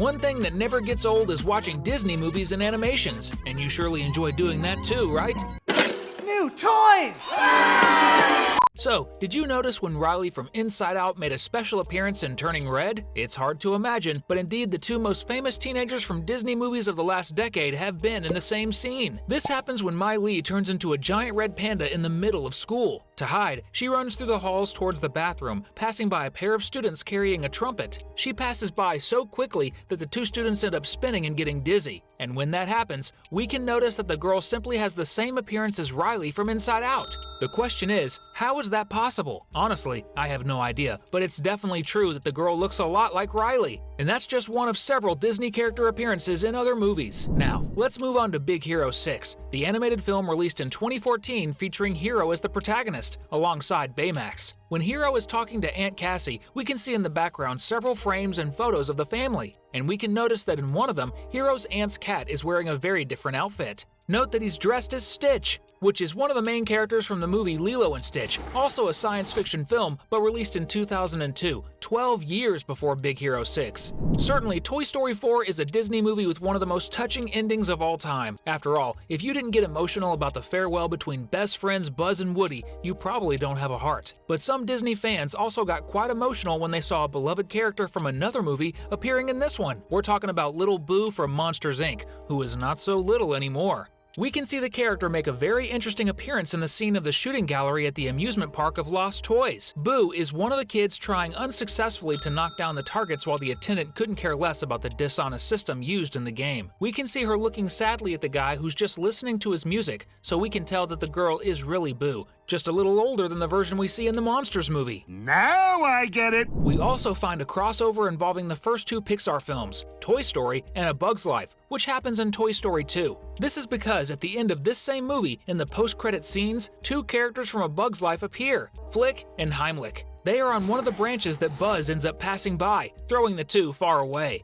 One thing that never gets old is watching Disney movies and animations, and you surely enjoy doing that too, right? New toys! So, did you notice when Riley from Inside Out made a special appearance in Turning Red? It's hard to imagine, but indeed the two most famous teenagers from Disney movies of the last decade have been in the same scene. This happens when Mai Lee turns into a giant red panda in the middle of school. To hide, she runs through the halls towards the bathroom, passing by a pair of students carrying a trumpet. She passes by so quickly that the two students end up spinning and getting dizzy. And when that happens, we can notice that the girl simply has the same appearance as Riley from Inside Out. The question is, how is that possible? Honestly, I have no idea, but it's definitely true that the girl looks a lot like Riley. And that's just one of several Disney character appearances in other movies. Now, let's move on to Big Hero 6, the animated film released in 2014 featuring Hero as the protagonist, alongside Baymax. When Hero is talking to Aunt Cassie, we can see in the background several frames and photos of the family. And we can notice that in one of them, Hero's aunt's cat is wearing a very different outfit. Note that he's dressed as Stitch, which is one of the main characters from the movie Lilo and Stitch, also a science fiction film, but released in 2002, 12 years before Big Hero 6. Certainly, Toy Story 4 is a Disney movie with one of the most touching endings of all time. After all, if you didn't get emotional about the farewell between best friends Buzz and Woody, you probably don't have a heart. But some Disney fans also got quite emotional when they saw a beloved character from another movie appearing in this one. We're talking about Little Boo from Monsters, Inc., who is not so little anymore. We can see the character make a very interesting appearance in the scene of the shooting gallery at the amusement park of Lost Toys. Boo is one of the kids trying unsuccessfully to knock down the targets while the attendant couldn't care less about the dishonest system used in the game. We can see her looking sadly at the guy who's just listening to his music, so we can tell that the girl is really Boo, just a little older than the version we see in the Monsters movie. Now I get it! We also find a crossover involving the first two Pixar films, Toy Story and A Bug's Life, which happens in Toy Story 2. This is because at the end of this same movie, in the post-credit scenes, two characters from A Bug's Life appear, Flick and Heimlich. They are on one of the branches that Buzz ends up passing by, throwing the two far away.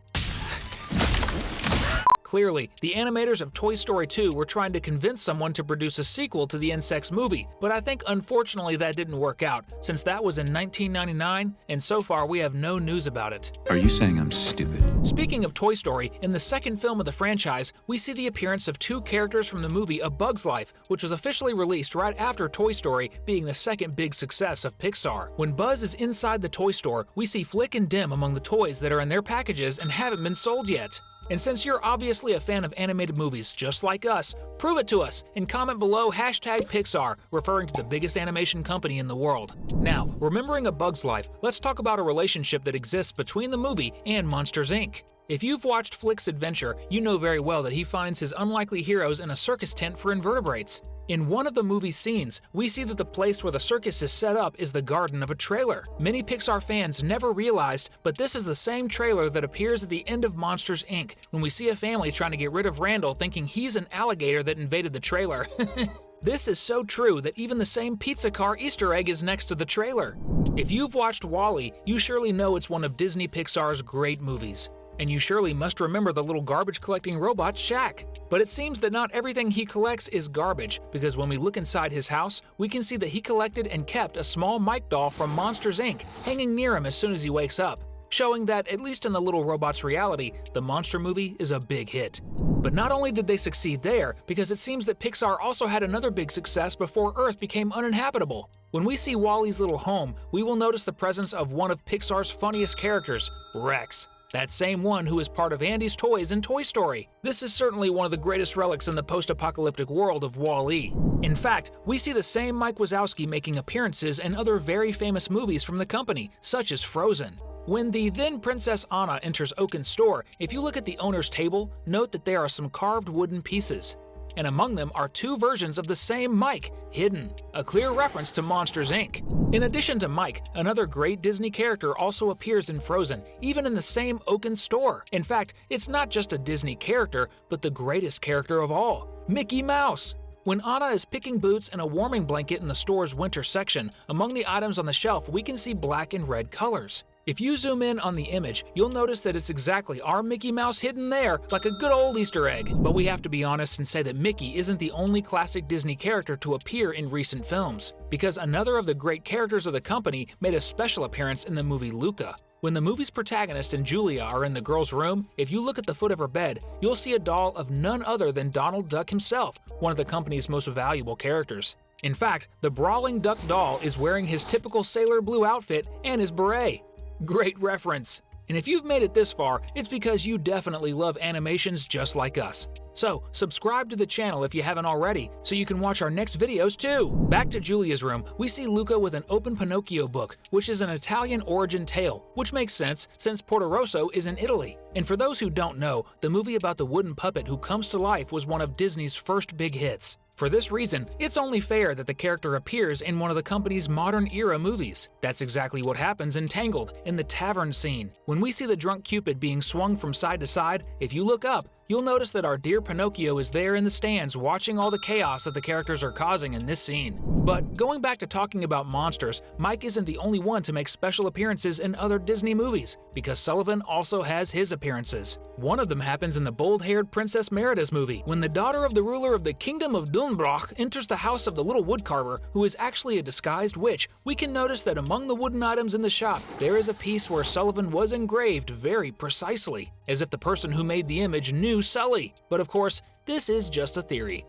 Clearly, the animators of Toy Story 2 were trying to convince someone to produce a sequel to the Insects movie, but I think unfortunately that didn't work out, since that was in 1999, and so far we have no news about it. Are you saying I'm stupid? Speaking of Toy Story, in the second film of the franchise, we see the appearance of two characters from the movie A Bug's Life, which was officially released right after Toy Story, being the second big success of Pixar. When Buzz is inside the toy store, we see Flick and Dim among the toys that are in their packages and haven't been sold yet. And since you're obviously a fan of animated movies just like us, prove it to us and comment below #Pixar, referring to the biggest animation company in the world. Now, remembering A Bug's Life, let's talk about a relationship that exists between the movie and Monsters, Inc. If you've watched Flick's adventure, you know very well that he finds his unlikely heroes in a circus tent for invertebrates. In one of the movie's scenes, we see that the place where the circus is set up is the garden of a trailer. Many Pixar fans never realized, but this is the same trailer that appears at the end of Monsters, Inc., when we see a family trying to get rid of Randall thinking he's an alligator that invaded the trailer. This is so true that even the same pizza car Easter egg is next to the trailer. If you've watched WALL-E, you surely know it's one of Disney Pixar's great movies. And you surely must remember the little garbage-collecting robot, Shaq. But it seems that not everything he collects is garbage, because when we look inside his house, we can see that he collected and kept a small Mike doll from Monsters, Inc., hanging near him as soon as he wakes up, showing that, at least in the little robot's reality, the Monster movie is a big hit. But not only did they succeed there, because it seems that Pixar also had another big success before Earth became uninhabitable. When we see Wall-E's little home, we will notice the presence of one of Pixar's funniest characters, Rex. That same one who is part of Andy's toys in Toy Story. This is certainly one of the greatest relics in the post-apocalyptic world of WALL-E. In fact, we see the same Mike Wazowski making appearances in other very famous movies from the company, such as Frozen. When the then Princess Anna enters Oaken's store, if you look at the owner's table, note that there are some carved wooden pieces. And among them are two versions of the same Mike, hidden, a clear reference to Monsters, Inc. In addition to Mike, another great Disney character also appears in Frozen, even in the same Oaken store. In fact, it's not just a Disney character, but the greatest character of all, Mickey Mouse. When Anna is picking boots and a warming blanket in the store's winter section, among the items on the shelf we can see black and red colors. If you zoom in on the image, you'll notice that it's exactly our Mickey Mouse hidden there, like a good old Easter egg. But we have to be honest and say that Mickey isn't the only classic Disney character to appear in recent films, because another of the great characters of the company made a special appearance in the movie Luca. When the movie's protagonist and Julia are in the girl's room, if you look at the foot of her bed, you'll see a doll of none other than Donald Duck himself, one of the company's most valuable characters. In fact, the brawling duck doll is wearing his typical sailor blue outfit and his beret. Great reference! And if you've made it this far, it's because you definitely love animations just like us. So, subscribe to the channel if you haven't already, so you can watch our next videos too! Back to Julia's room, we see Luca with an open Pinocchio book, which is an Italian origin tale, which makes sense since Porto Rosso is in Italy. And for those who don't know, the movie about the wooden puppet who comes to life was one of Disney's first big hits. For this reason, it's only fair that the character appears in one of the company's modern-era movies. That's exactly what happens in Tangled, in the tavern scene. When we see the drunk Cupid being swung from side to side, if you look up, you'll notice that our dear Pinocchio is there in the stands watching all the chaos that the characters are causing in this scene. But going back to talking about monsters, Mike isn't the only one to make special appearances in other Disney movies, because Sullivan also has his appearances. One of them happens in the bold-haired Princess Merida's movie, when the daughter of the ruler of the Kingdom of Dunbrach enters the house of the little woodcarver, who is actually a disguised witch. We can notice that among the wooden items in the shop, there is a piece where Sullivan was engraved very precisely, as if the person who made the image knew Sully. But of course, this is just a theory.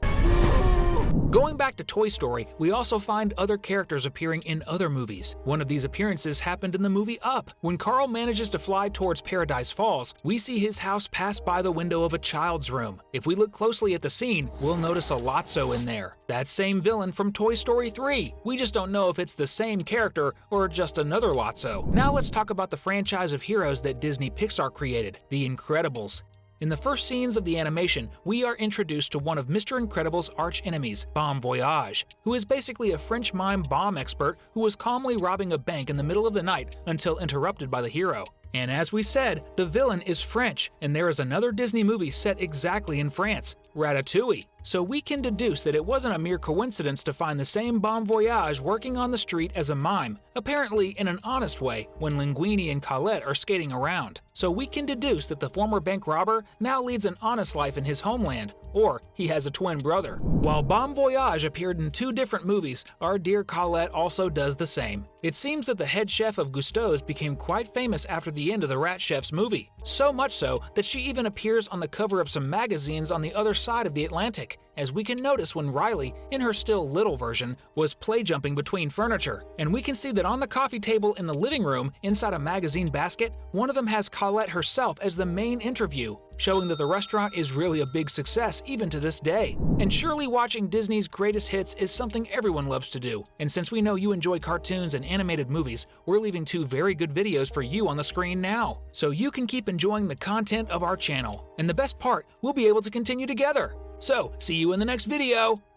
Going back to Toy Story, we also find other characters appearing in other movies. One of these appearances happened in the movie Up. When Carl manages to fly towards Paradise Falls, we see his house pass by the window of a child's room. If we look closely at the scene, we'll notice a Lotso in there. That same villain from Toy Story 3. We just don't know if it's the same character or just another Lotso. Now let's talk about the franchise of heroes that Disney Pixar created, The Incredibles. In the first scenes of the animation, we are introduced to one of Mr. Incredible's arch-enemies, Bon Voyage, who is basically a French mime bomb expert who was calmly robbing a bank in the middle of the night until interrupted by the hero. And as we said, the villain is French, and there is another Disney movie set exactly in France, Ratatouille. So we can deduce that it wasn't a mere coincidence to find the same Bon Voyage working on the street as a mime, apparently in an honest way, when Linguini and Colette are skating around. So we can deduce that the former bank robber now leads an honest life in his homeland, or he has a twin brother. While Bon Voyage appeared in 2 different movies, our dear Colette also does the same. It seems that the head chef of Gusteau's became quite famous after the end of the Rat Chef's movie, so much so that she even appears on the cover of some magazines on the other side of the Atlantic, as we can notice when Riley, in her still little version, was play jumping between furniture. And we can see that on the coffee table in the living room, inside a magazine basket, one of them has Colette herself as the main interview, showing that the restaurant is really a big success even to this day. And surely watching Disney's greatest hits is something everyone loves to do. And since we know you enjoy cartoons and animated movies, we're leaving 2 very good videos for you on the screen now, so you can keep enjoying the content of our channel. And the best part, we'll be able to continue together. So, see you in the next video!